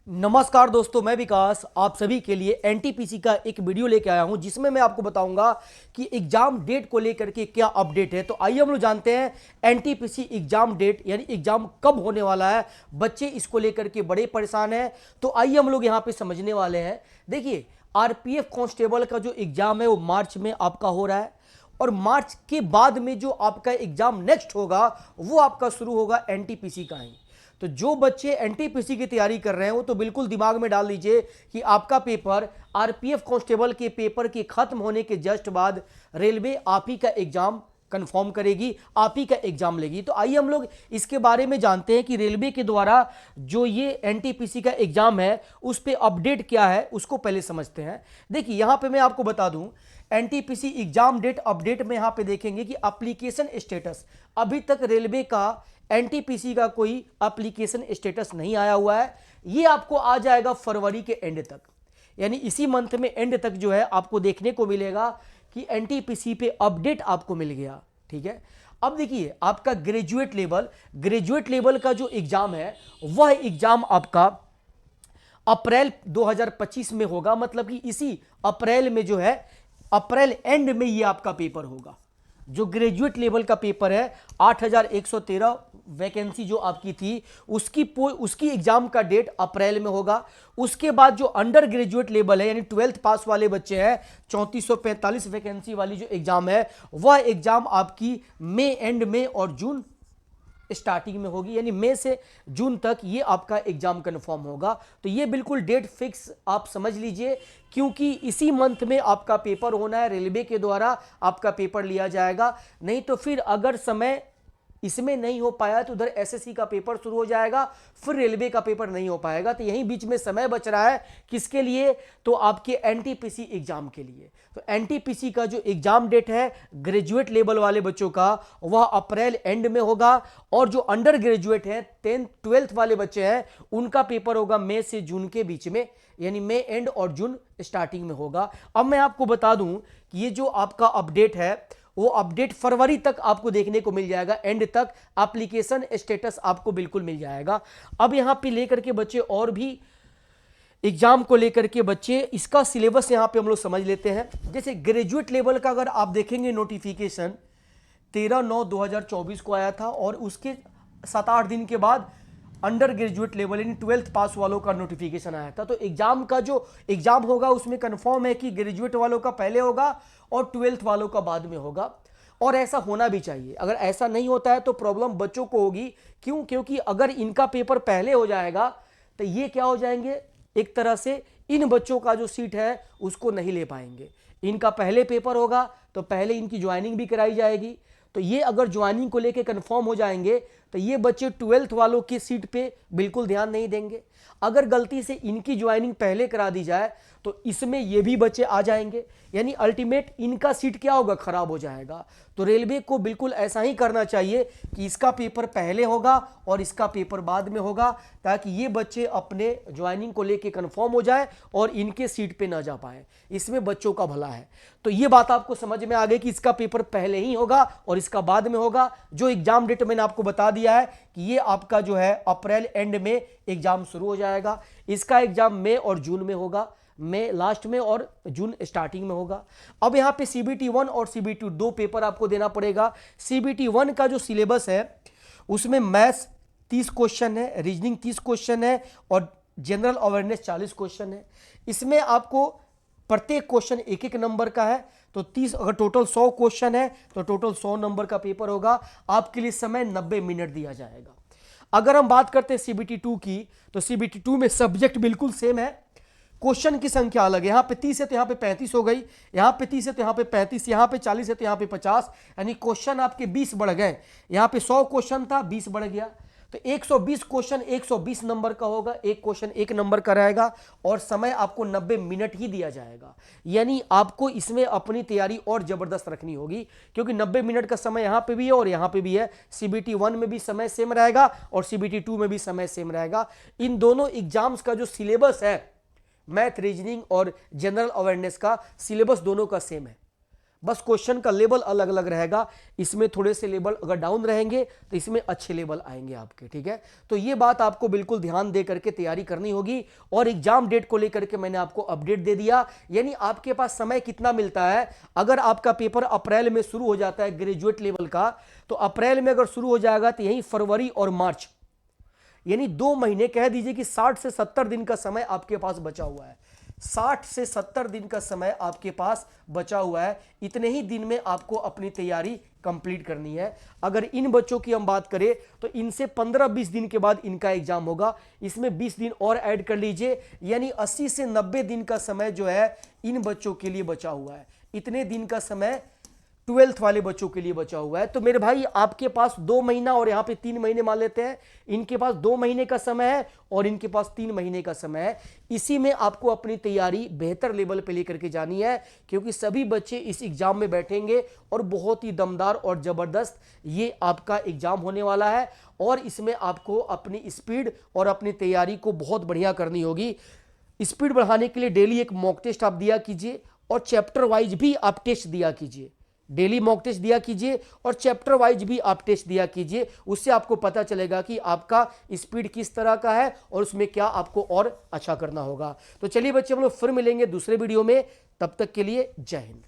नमस्कार दोस्तों, मैं विकास आप सभी के लिए एनटीपीसी का एक वीडियो लेके आया हूं जिसमें मैं आपको बताऊंगा कि एग्जाम डेट को लेकर के क्या अपडेट है। तो आइए हम लोग जानते हैं एनटीपीसी एग्जाम डेट यानी एग्जाम कब होने वाला है। बच्चे इसको लेकर के बड़े परेशान हैं, तो आइए हम लोग यहां पे समझने वाले हैं। देखिए, आरपीएफ कांस्टेबल का जो एग्जाम है वो मार्च में आपका हो रहा है और मार्च के बाद में जो आपका एग्जाम नेक्स्ट होगा वो आपका शुरू होगा एनटीपीसी का ही। तो जो बच्चे एनटीपीसी की तैयारी कर रहे हैं वो तो बिल्कुल दिमाग में डाल लीजिए कि आपका पेपर आरपीएफ कांस्टेबल के पेपर के खत्म होने के जस्ट बाद रेलवे आप ही का एग्जाम कंफर्म करेगी, आप ही का एग्जाम लेगी। तो आइए हम लोग इसके बारे में जानते हैं कि रेलवे के द्वारा जो ये एनटीपीसी का एग्जाम है उस पर अपडेट क्या है, उसको पहले समझते हैं। देखिए, यहां पे मैं आपको बता दूं एनटीपीसी एग्जाम डेट अपडेट में यहां पे देखेंगे कि एप्लीकेशन स्टेटस, अभी तक रेलवे का एनटीपीसी का कोई एप्लीकेशन स्टेटस नहीं आया हुआ है। ये आपको आ जाएगा फरवरी के एंड तक, यानी इसी मंथ में एंड तक जो है आपको देखने को मिलेगा कि एनटीपीसी पे अपडेट आपको मिल गया। ठीक है, अब देखिए आपका ग्रेजुएट लेवल का जो एग्जाम है वह एग्जाम आपका अप्रैल 2025 में होगा। मतलब कि इसी अप्रैल में जो है, अप्रैल एंड में ये आपका पेपर होगा। जो ग्रेजुएट लेवल का पेपर है 8113 वैकेंसी जो आपकी थी उसकी एग्जाम का डेट अप्रैल में होगा। उसके बाद जो अंडर ग्रेजुएट लेवल है यानी 12th पास वाले बच्चे हैं 3445 वैकेंसी वाली जो एग्जाम है वह एग्जाम आपकी मई एंड में और जून स्टार्टिंग में होगी, यानी मई से जून तक ये आपका एग्जाम कंफर्म होगा। तो ये बिल्कुल डेट फिक्स आप समझ लीजिए, क्योंकि इसी मंथ में आपका पेपर होना है, रेलवे के द्वारा आपका पेपर लिया जाएगा। नहीं तो फिर अगर समय इसमें नहीं हो पाया तो उधर एसएससी का पेपर शुरू हो जाएगा, फिर रेलवे का पेपर नहीं हो पाएगा। तो यहीं बीच में समय बच रहा है किसके लिए, तो आपके एनटीपीसी एग्जाम के लिए। तो एनटीपीसी का जो एग्जाम डेट है ग्रेजुएट लेवल वाले बच्चों का वह अप्रैल एंड में होगा, और जो अंडर ग्रेजुएट है 10th-12th वाले बच्चे हैं उनका पेपर होगा मई से जून के बीच में, यानी मई एंड और जून स्टार्टिंग में होगा। अब मैं आपको बता दूं कि ये जो आपका अपडेट है वो अपडेट फरवरी तक आपको देखने को मिल जाएगा, एंड तक एप्लीकेशन स्टेटस आपको बिल्कुल मिल जाएगा। अब यहां पे लेकर के बच्चे और भी एग्जाम को लेकर के बच्चे इसका सिलेबस यहां पे हम लोग समझ लेते हैं। जैसे ग्रेजुएट लेवल का अगर आप देखेंगे नोटिफिकेशन 13/9/2024 को आया था, और उसके 7-8 दिन के बाद अंडर ग्रेजुएट लेवल यानी 12th पास वालों का नोटिफिकेशन आया था। तो एग्जाम का जो एग्जाम होगा उसमें कंफर्म है कि ग्रेजुएट वालों का पहले होगा और 12th वालों का बाद में होगा, और ऐसा होना भी चाहिए। अगर ऐसा नहीं होता है तो प्रॉब्लम बच्चों को होगी। क्यों? क्योंकि अगर इनका पेपर पहले हो जाएगा तो ये क्या हो जाएंगे, एक तरह से इन बच्चों का जो सीट है उसको नहीं ले पाएंगे। इनका पहले पेपर होगा तो पहले इनकी ज्वाइनिंग भी कराई जाएगी। तो ये अगर ज्वाइनिंग को लेके कंफर्म हो जाएंगे तो ये बच्चे 12th वालों की सीट पे बिल्कुल ध्यान नहीं देंगे। अगर गलती से इनकी ज्वाइनिंग पहले करा दी जाए तो इसमें ये भी बच्चे आ जाएंगे, यानी अल्टीमेट इनका सीट क्या होगा, खराब हो जाएगा। तो रेलवे को बिल्कुल ऐसा ही करना चाहिए कि इसका पेपर पहले होगा और इसका पेपर बाद में होगा, ताकि ये बच्चे अपने ज्वाइनिंग को लेके कंफर्म हो जाए और इनके सीट पे ना जा पाए। इसमें बच्चों का भला है। तो ये बात आपको समझ में आ गई कि इसका पेपर पहले ही होगा और इसका बाद में होगा। जो एग्जाम डेट मैंने आपको बता दिया है कि ये आपका जो है अप्रैल एंड में एग्जाम शुरू हो जाएगा। इसका एग्जाम मई और जून में होगा, मई लास्ट में और जून स्टार्टिंग में होगा। अब यहाँ पे सीबीटी 1 और सीबीटी 2 पेपर आपको देना पड़ेगा। सीबीटी 1 का जो सिलेबस है उसमें मैथ्स 30 क्वेश्चन है, रीजनिंग 30 क्वेश्चन है और जनरल अवेयरनेस 40 क्वेश्चन है। इसमें आपको प्रत्येक क्वेश्चन एक एक नंबर का है, तो 30, अगर टोटल 100 क्वेश्चन है तो टोटल 100 नंबर का पेपर होगा। आपके लिए समय 90 मिनट दिया जाएगा। अगर हम बात करते हैं सीबीटी 2 की, तो सीबीटी 2 में सब्जेक्ट बिल्कुल सेम है, क्वेश्चन की संख्या अलग है। यहाँ पे 30 है तो यहाँ पे 35 हो गई, यहाँ पे 30 है तो यहाँ पे 35, यहाँ पे 40 है तो यहाँ पे 50, यानी क्वेश्चन आपके 20 बढ़ गए। यहाँ पे 100 क्वेश्चन था, 20 बढ़ गया, तो 120 क्वेश्चन 120 नंबर का होगा, एक क्वेश्चन 1 नंबर का रहेगा, और समय आपको 90 मिनट ही दिया जाएगा। यानी आपको इसमें अपनी तैयारी और जबरदस्त रखनी होगी, क्योंकि 90 मिनट का समय यहाँ पे भी है और यहाँ पे भी है। सीबीटी 1 में भी समय सेम रहेगा और सीबीटी 2 में भी समय सेम रहेगा। इन दोनों एग्जाम्स का जो सिलेबस है, मैथ, रीजनिंग और जनरल अवेयरनेस का सिलेबस दोनों का सेम है। बस क्वेश्चन का लेवल अलग अलग रहेगा, इसमें थोड़े से लेवल अगर डाउन रहेंगे तो इसमें अच्छे लेवल आएंगे आपके, ठीक है। तो ये बात आपको बिल्कुल ध्यान दे करके तैयारी करनी होगी। और एग्जाम डेट को लेकर के मैंने आपको अपडेट दे दिया, यानी आपके पास समय कितना मिलता है। अगर आपका पेपर अप्रैल में शुरू हो जाता है ग्रेजुएट लेवल का, तो अप्रैल में अगर शुरू हो जाएगा तो यही फरवरी और मार्च, यानी 2 महीने, कह दीजिए कि 60 से 70 दिन का समय आपके पास बचा हुआ है। 60 से 70 दिन का समय आपके पास बचा हुआ है। इतने ही दिन में आपको अपनी तैयारी कंप्लीट करनी है। अगर इन बच्चों की हम बात करें तो इनसे 15-20 दिन के बाद इनका एग्जाम होगा, इसमें 20 दिन और ऐड कर लीजिए, यानी 80 से 90 दिन का समय जो है इन बच्चों के लिए बचा हुआ है। इतने दिन का समय 12th वाले बच्चों के लिए बचा हुआ है। तो मेरे भाई आपके पास 2 महीना और यहां पे 3 महीने मान लेते हैं, इनके पास 2 महीने का समय है और इनके पास 3 महीने का समय है। इसी में आपको अपनी तैयारी बेहतर लेवल पे लेकर के जानी है, क्योंकि सभी बच्चे इस एग्जाम में बैठेंगे और बहुत ही दमदार और जबरदस्त ये आपका एग्जाम होने वाला है। और इसमें आपको अपनी स्पीड और अपनी तैयारी को बहुत बढ़िया करनी होगी। स्पीड बढ़ाने के लिए डेली एक मॉक टेस्ट आप दिया कीजिए और चैप्टर वाइज भी आप टेस्ट दिया कीजिए। डेली मॉक टेस्ट दिया कीजिए और चैप्टर वाइज भी आप टेस्ट दिया कीजिए। उससे आपको पता चलेगा कि आपका स्पीड किस तरह का है और उसमें क्या आपको और अच्छा करना होगा। तो चलिए बच्चे, हम लोग फिर मिलेंगे दूसरे वीडियो में, तब तक के लिए जय हिंद।